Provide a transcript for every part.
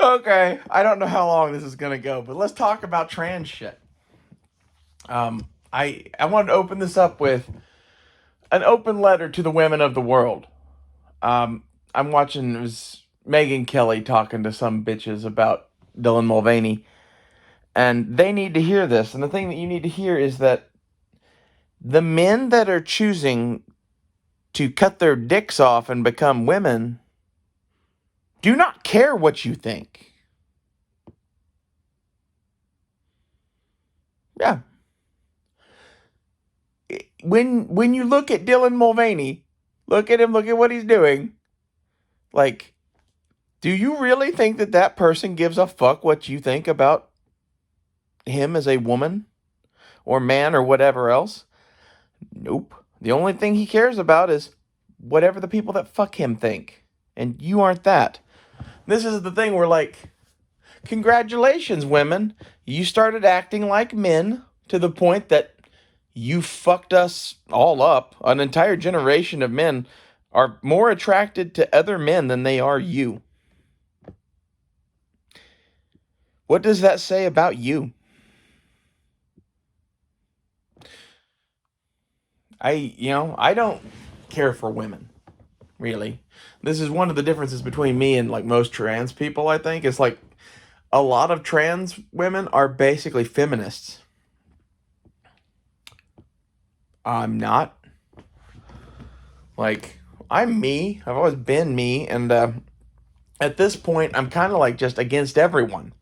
Okay, I don't know how long this is gonna go, but let's talk about trans shit. I wanted to open this up with an open letter to the women of the world. I'm watching it was Megyn Kelly talking to some bitches about Dylan Mulvaney, and they need to hear this. And the thing that you need to hear is that the men that are choosing to cut their dicks off and become women do not care what you think. Yeah. When you look at Dylan Mulvaney, look at him, look at what he's doing. Like, do you really think that that person gives a fuck what you think about him as a woman or man or whatever else? Nope. The only thing he cares about is whatever the people that fuck him think. And you aren't that. This is the thing where, like, congratulations, women. You started acting like men to the point that you fucked us all up. An entire generation of men are more attracted to other men than they are you. What does that say about you? I don't care for women, really. This is one of the differences between me and like most trans people, I think. It's like a lot of trans women are basically feminists. I'm not. Like, I'm me. I've always been me. And at this point, I'm kind of like just against everyone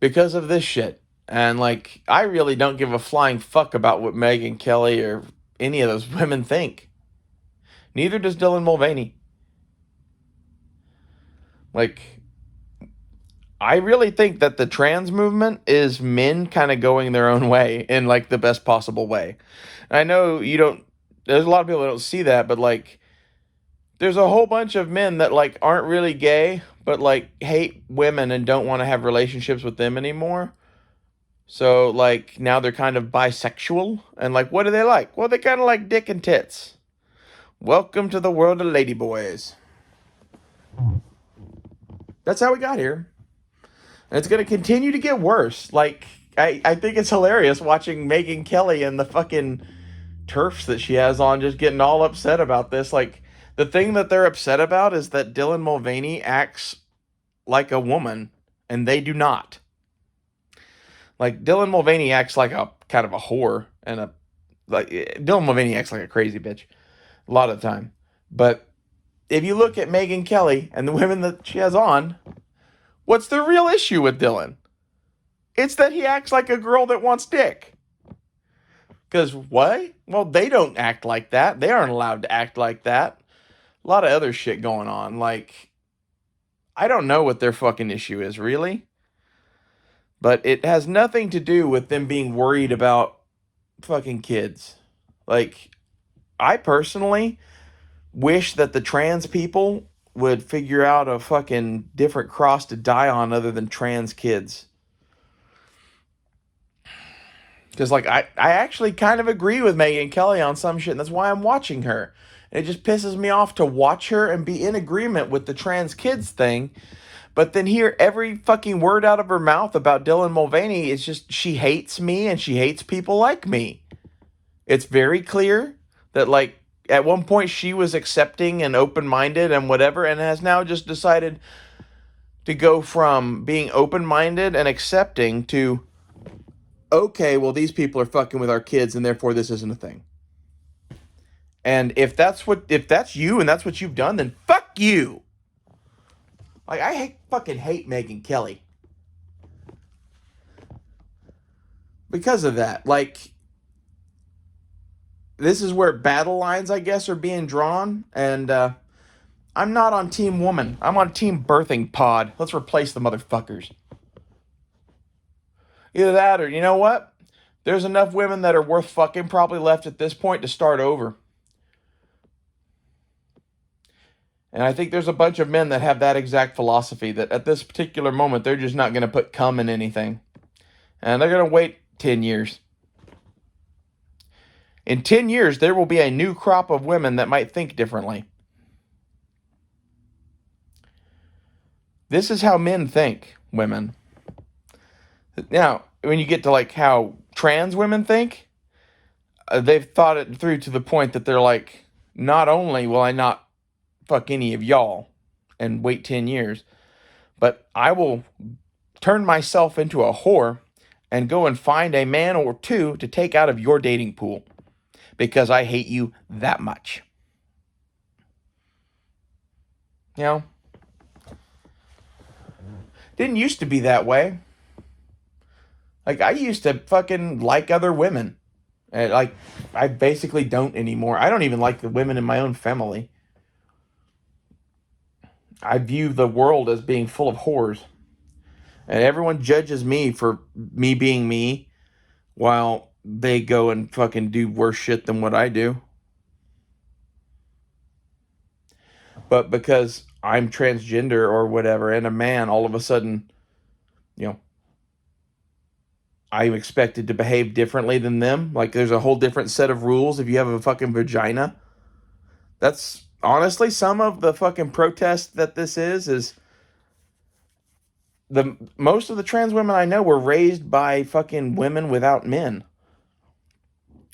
because of this shit. And like, I really don't give a flying fuck about what Megyn Kelly or any of those women think. Neither does Dylan Mulvaney. Like, I really think that the trans movement is men kind of going their own way in like the best possible way. And I know you don't, there's a lot of people that don't see that, but like, there's a whole bunch of men that like aren't really gay, but like hate women and don't want to have relationships with them anymore. So like now they're kind of bisexual and like what do they like? Well, they kind of like dick and tits. Welcome to the world of ladyboys. That's how we got here. And it's going to continue to get worse. Like I think it's hilarious watching Megyn Kelly and the fucking TERFs that she has on just getting all upset about this. Like the thing that they're upset about is that Dylan Mulvaney acts like a woman and they do not. Like Dylan Mulvaney acts like a kind of a whore and a like Dylan Mulvaney acts like a crazy bitch a lot of the time. But if you look at Megyn Kelly and the women that she has on, what's the real issue with Dylan? It's that he acts like a girl that wants dick. Because what? Well, they don't act like that. They aren't allowed to act like that. A lot of other shit going on. Like, I don't know what their fucking issue is, really. But it has nothing to do with them being worried about fucking kids. Like, I personally wish that the trans people would figure out a fucking different cross to die on other than trans kids. Because, like, I actually kind of agree with Megyn Kelly on some shit, and that's why I'm watching her. And it just pisses me off to watch her and be in agreement with the trans kids thing, but then hear every fucking word out of her mouth about Dylan Mulvaney. It's just, she hates me and she hates people like me. It's very clear that, like, at one point she was accepting and open minded and whatever, and has now just decided to go from being open minded and accepting to, okay, well, these people are fucking with our kids and therefore this isn't a thing. And if that's you and that's what you've done, then fuck you. Like, fucking hate Megyn Kelly because of that. Like, this is where battle lines, I guess, are being drawn. And I'm not on Team Woman. I'm on Team Birthing Pod. Let's replace the motherfuckers. Either that or, you know what? There's enough women that are worth fucking probably left at this point to start over. And I think there's a bunch of men that have that exact philosophy that at this particular moment, they're just not going to put cum in anything. And they're going to wait 10 years. In 10 years, there will be a new crop of women that might think differently. This is how men think, women. Now, when you get to like how trans women think, they've thought it through to the point that they're like, not only will I not fuck any of y'all and wait 10 years, but I will turn myself into a whore and go and find a man or two to take out of your dating pool because I hate you that much. You know? Didn't used to be that way. Like, I used to fucking like other women. And, like, I basically don't anymore. I don't even like the women in my own family. I view the world as being full of whores. And everyone judges me for me being me while they go and fucking do worse shit than what I do. But because I'm transgender or whatever and a man, all of a sudden, you know, I'm expected to behave differently than them. Like, there's a whole different set of rules if you have a fucking vagina. That's honestly some of the fucking protest that this is the most of the trans women I know were raised by fucking women without men.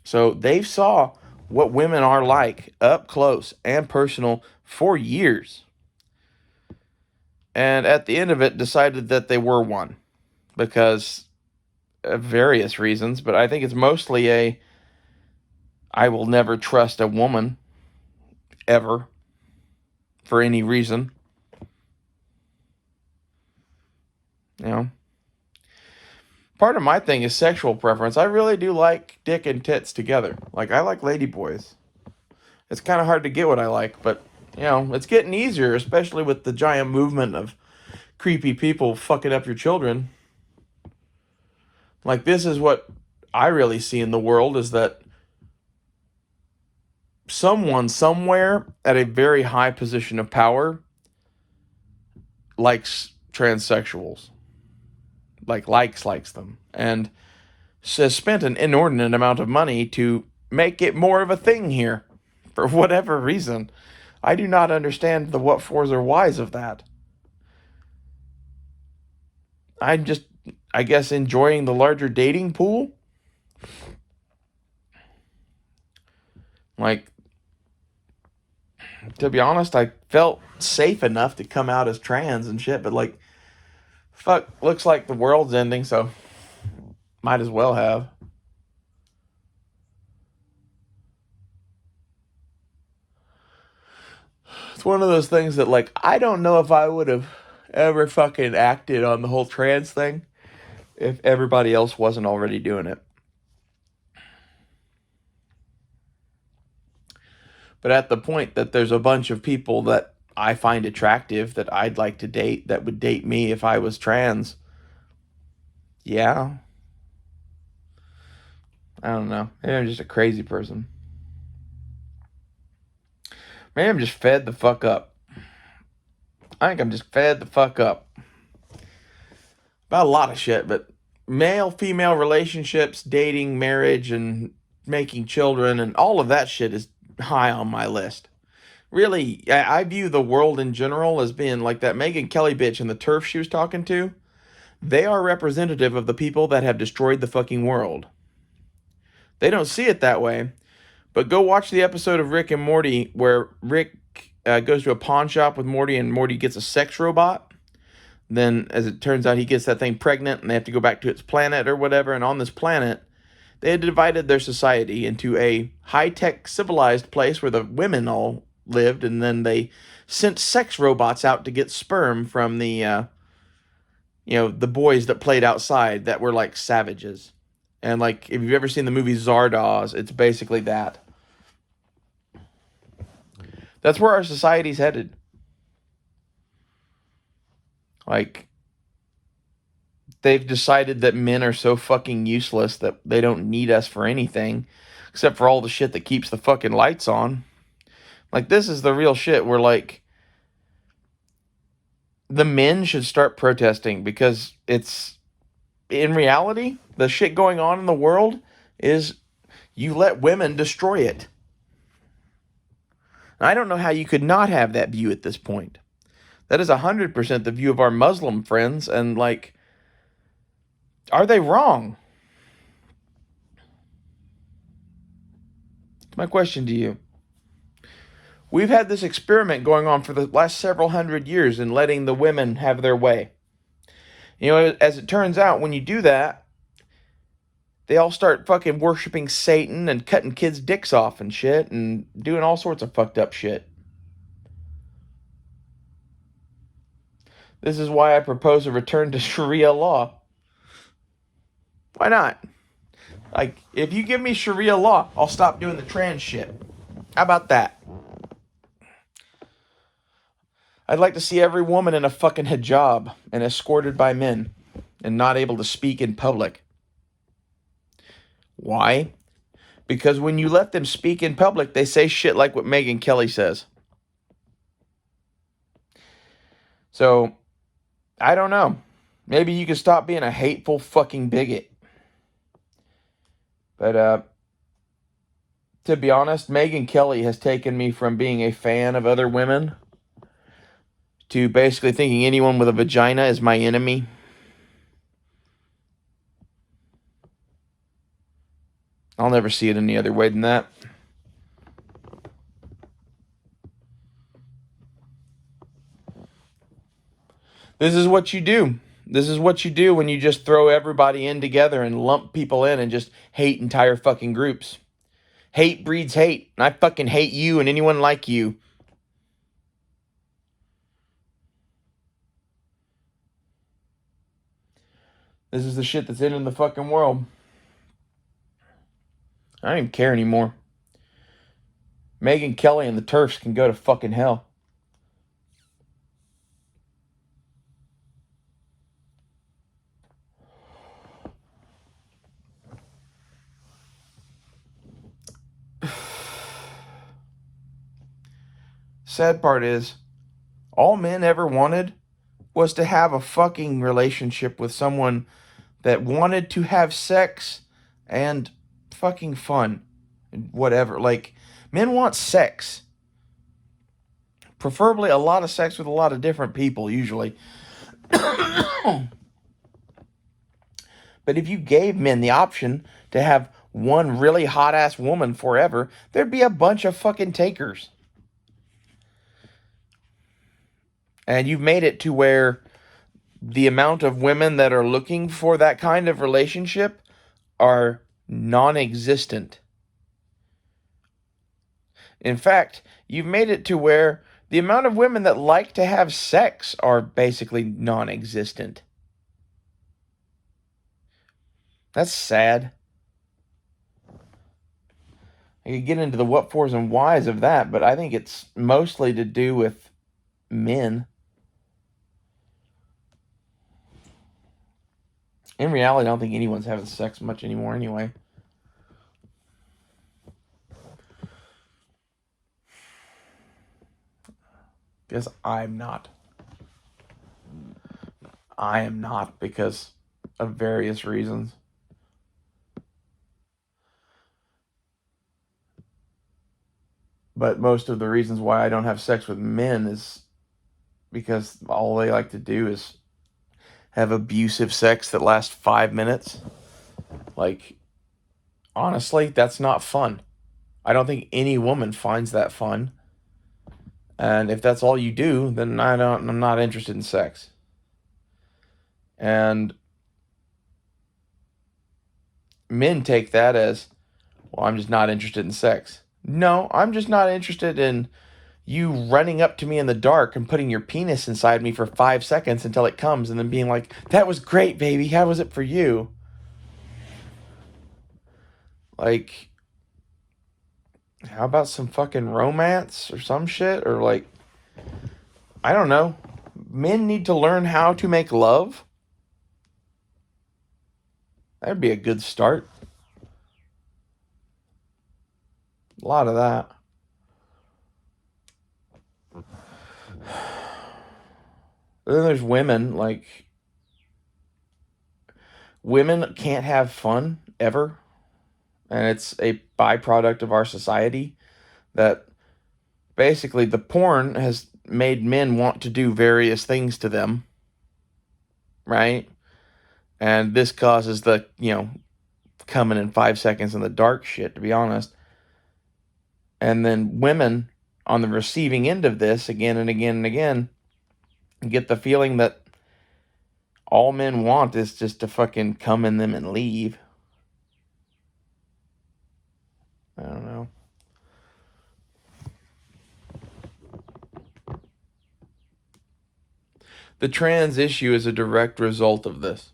So they saw what women are like up close and personal for years. And at the end of it, decided that they were one. Because of various reasons, but I think it's mostly I will never trust a woman ever for any reason. You know? Part of my thing is sexual preference. I really do like dick and tits together. Like, I like ladyboys. It's kind of hard to get what I like, but, you know, it's getting easier, especially with the giant movement of creepy people fucking up your children. Like, this is what I really see in the world, is that someone somewhere at a very high position of power likes transsexuals. Likes them. And has spent an inordinate amount of money to make it more of a thing here. For whatever reason. I do not understand the what fors or whys of that. I'm just, I guess, enjoying the larger dating pool. Like, to be honest, I felt safe enough to come out as trans and shit, but like, fuck, looks like the world's ending, so might as well have. It's one of those things that, like, I don't know if I would have ever fucking acted on the whole trans thing if everybody else wasn't already doing it. But at the point that there's a bunch of people that I find attractive that I'd like to date that would date me if I was trans, yeah. I don't know. Maybe I'm just a crazy person. Maybe I'm just fed the fuck up. I think I'm just fed the fuck up. About a lot of shit, but male-female relationships, dating, marriage, and making children, and all of that shit is high on my list. Really, I view the world in general as being like that Megyn Kelly bitch and the TERF she was talking to. They are representative of the people that have destroyed the fucking world. They don't see it that way, but go watch the episode of Rick and Morty where Rick goes to a pawn shop with Morty and Morty gets a sex robot. Then, as it turns out, he gets that thing pregnant and they have to go back to its planet or whatever. And on this planet, they had divided their society into a high-tech civilized place where the women all lived, and then they sent sex robots out to get sperm from the the boys that played outside that were like savages. And like, if you've ever seen the movie Zardoz, it's basically that. That's where our society's headed. Like, they've decided that men are so fucking useless that they don't need us for anything except for all the shit that keeps the fucking lights on. Like, this is the real shit where, like, the men should start protesting because it's, in reality, the shit going on in the world is you let women destroy it. I don't know how you could not have that view at this point. That is 100% the view of our Muslim friends. And, like, are they wrong? That's my question to you. We've had this experiment going on for the last several hundred years in letting the women have their way. You know, as it turns out, when you do that, they all start fucking worshiping Satan and cutting kids' dicks off and shit and doing all sorts of fucked up shit. This is why I propose a return to Sharia law. Why not? Like, if you give me Sharia law, I'll stop doing the trans shit. How about that? I'd like to see every woman in a fucking hijab and escorted by men and not able to speak in public. Why? Because when you let them speak in public, they say shit like what Megyn Kelly says. So, I don't know. Maybe you can stop being a hateful fucking bigot. But, to be honest, Megyn Kelly has taken me from being a fan of other women to basically thinking anyone with a vagina is my enemy. I'll never see it any other way than that. This is what you do. This is what you do when you just throw everybody in together and lump people in and just hate entire fucking groups. Hate breeds hate. And I fucking hate you and anyone like you. This is the shit that's in the fucking world. I don't even care anymore. Megyn Kelly and the TERFs can go to fucking hell. Sad part is, all men ever wanted was to have a fucking relationship with someone that wanted to have sex and fucking fun. Whatever. Like, men want sex. Preferably a lot of sex with a lot of different people, usually. But if you gave men the option to have one really hot-ass woman forever, there'd be a bunch of fucking takers. And you've made it to where the amount of women that are looking for that kind of relationship are non-existent. In fact, you've made it to where the amount of women that like to have sex are basically non-existent. That's sad. I could get into the what fors and whys of that, but I think it's mostly to do with men. In reality, I don't think anyone's having sex much anymore anyway. Because I'm not. I am not because of various reasons. But most of the reasons why I don't have sex with men is because all they like to do is have abusive sex that lasts 5 minutes. Like, honestly, that's not fun. I don't think any woman finds that fun. And if that's all you do, then I'm not interested in sex. And men take that as, well, I'm just not interested in sex. No, I'm just not interested in you running up to me in the dark and putting your penis inside me for 5 seconds until it comes and then being like, that was great, baby. How was it for you? Like, how about some fucking romance or some shit? Or like, I don't know. Men need to learn how to make love. That'd be a good start. A lot of that. But then there's women, like, women can't have fun ever. And it's a byproduct of our society that basically the porn has made men want to do various things to them, right? And this causes the, coming in 5 seconds in the dark shit, to be honest. And then women on the receiving end of this, again and again and again, get the feeling that all men want is just to fucking come in them and leave. I don't know. The trans issue is a direct result of this.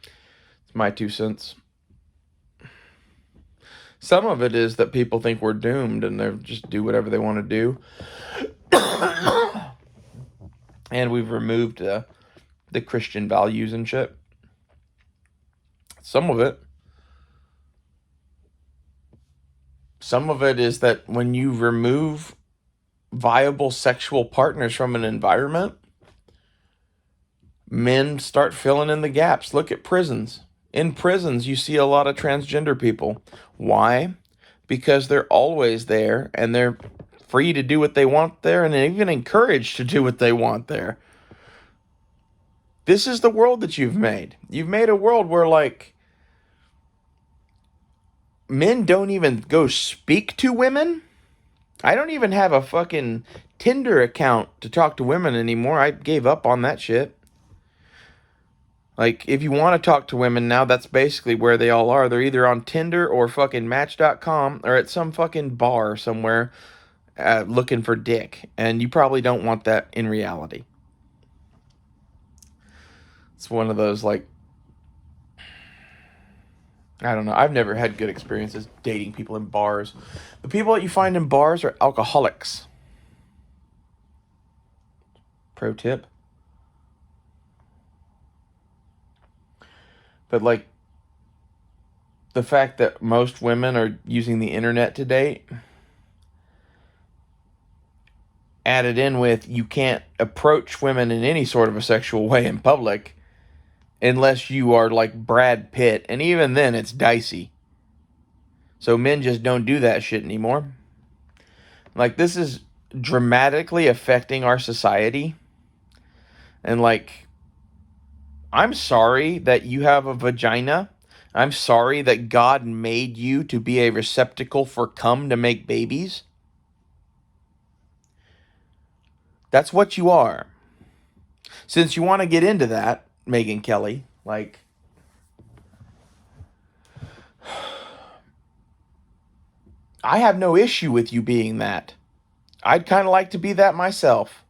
It's my 2 cents. Some of it is that people think we're doomed and they just do whatever they want to do. And we've removed the Christian values and shit. Some of it is that when you remove viable sexual partners from an environment, men start filling in the gaps. Look at prisons. In prisons, you see a lot of transgender people. Why? Because they're always there and they're free to do what they want there and even encouraged to do what they want there. This is the world that you've made. You've made a world where, like, men don't even go speak to women. I don't even have a fucking Tinder account to talk to women anymore. I gave up on that shit. Like, if you want to talk to women now, that's basically where they all are. They're either on Tinder or fucking Match.com or at some fucking bar somewhere looking for dick. And you probably don't want that in reality. It's one of those, like, I don't know. I've never had good experiences dating people in bars. The people that you find in bars are alcoholics. Pro tip. But, like, the fact that most women are using the internet to date, added in with you can't approach women in any sort of a sexual way in public unless you are like Brad Pitt, and even then it's dicey. So men just don't do that shit anymore. Like, this is dramatically affecting our society. And, like, I'm sorry that you have a vagina. I'm sorry that God made you to be a receptacle for cum to make babies. That's what you are. Since you want to get into that, Megyn Kelly, like, I have no issue with you being that. I'd kind of like to be that myself.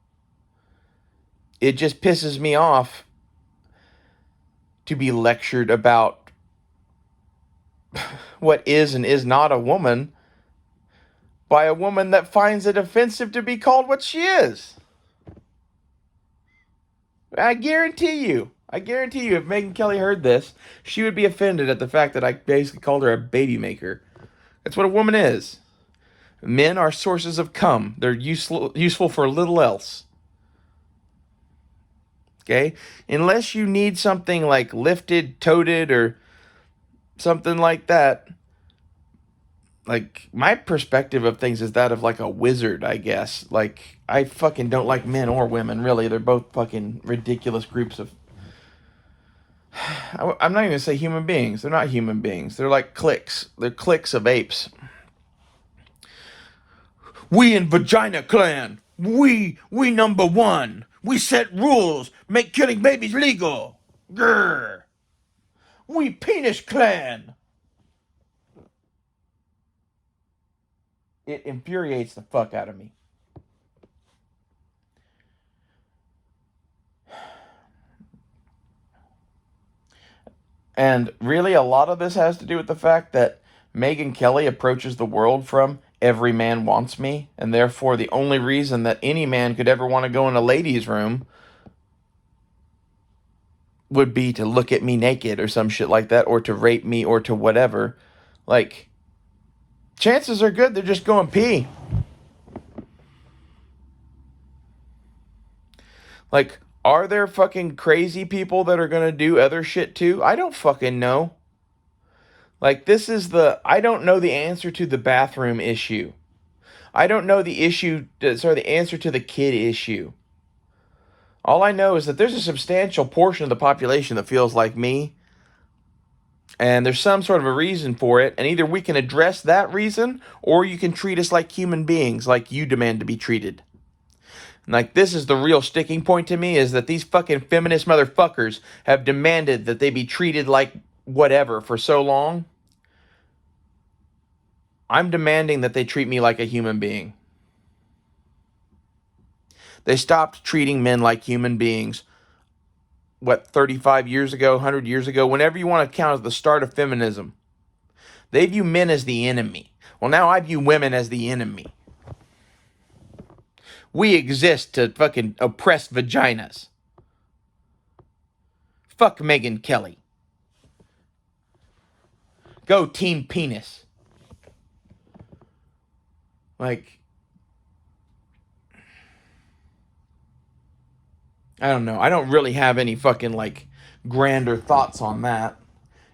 It just pisses me off to be lectured about what is and is not a woman by a woman that finds it offensive to be called what she is. I guarantee you, if Megyn Kelly heard this, she would be offended at the fact that I basically called her a baby maker. That's what a woman is. Men are sources of cum. They're useful for little else. Okay? Unless you need something like lifted, toted, or something like that. Like, my perspective of things is that of like a wizard, I guess. Like, I fucking don't like men or women, really. They're both fucking ridiculous groups of... I'm not even going to say human beings. They're not human beings. They're like cliques. They're cliques of apes. We in Vagina Clan. We number one. We set rules. Make killing babies legal. Grr. We Penis Clan. It infuriates the fuck out of me. And really, a lot of this has to do with the fact that Megyn Kelly approaches the world from every man wants me, and therefore the only reason that any man could ever want to go in a ladies' room would be to look at me naked or some shit like that, or to rape me, or to whatever. Like, chances are good they're just going pee. Like, are there fucking crazy people that are gonna do other shit too? I don't fucking know. Like, this is I don't know the answer to the bathroom issue. I don't know the issue, sorry, the answer to the kid issue. All I know is that there's a substantial portion of the population that feels like me, and there's some sort of a reason for it, and either we can address that reason, or you can treat us like human beings, like you demand to be treated. And like, this is the real sticking point to me, is that these fucking feminist motherfuckers have demanded that they be treated like whatever for so long. I'm demanding that they treat me like a human being. They stopped treating men like human beings, 35 years ago, 100 years ago, whenever you want to count as the start of feminism. They view men as the enemy. Well, now I view women as the enemy. We exist to fucking oppress vaginas. Fuck Megyn Kelly. Go Team Penis. Like, I don't know. I don't really have any fucking, like, grander thoughts on that.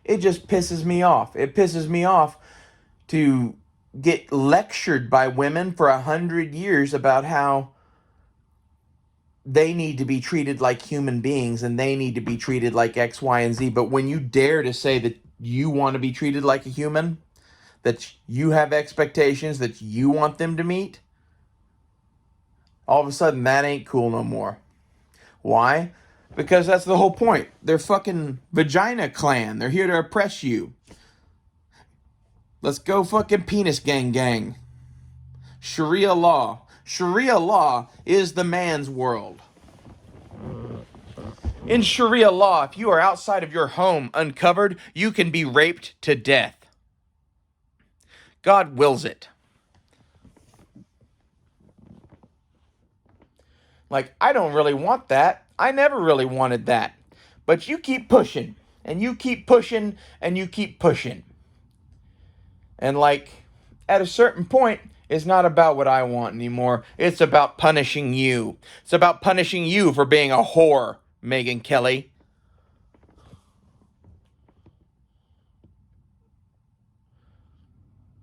It just pisses me off. It pisses me off to get lectured by women for 100 years about how they need to be treated like human beings and they need to be treated like X, Y, and Z. But when you dare to say that you want to be treated like a human, that you have expectations that you want them to meet, all of a sudden that ain't cool no more. Why? Because that's the whole point. They're fucking vagina clan. They're here to oppress you. Let's go fucking penis gang gang. Sharia law. Sharia law is the man's world. In Sharia law, if you are outside of your home uncovered, you can be raped to death. God wills it. Like, I don't really want that. I never really wanted that. But you keep pushing, and you keep pushing, and you keep pushing. And like, at a certain point, it's not about what I want anymore. It's about punishing you. It's about punishing you for being a whore, Megyn Kelly.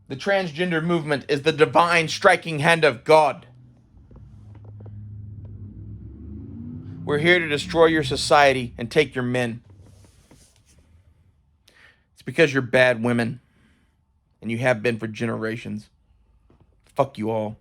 The transgender movement is the divine striking hand of God. We're here to destroy your society and take your men. It's because you're bad women. And you have been for generations. Fuck you all.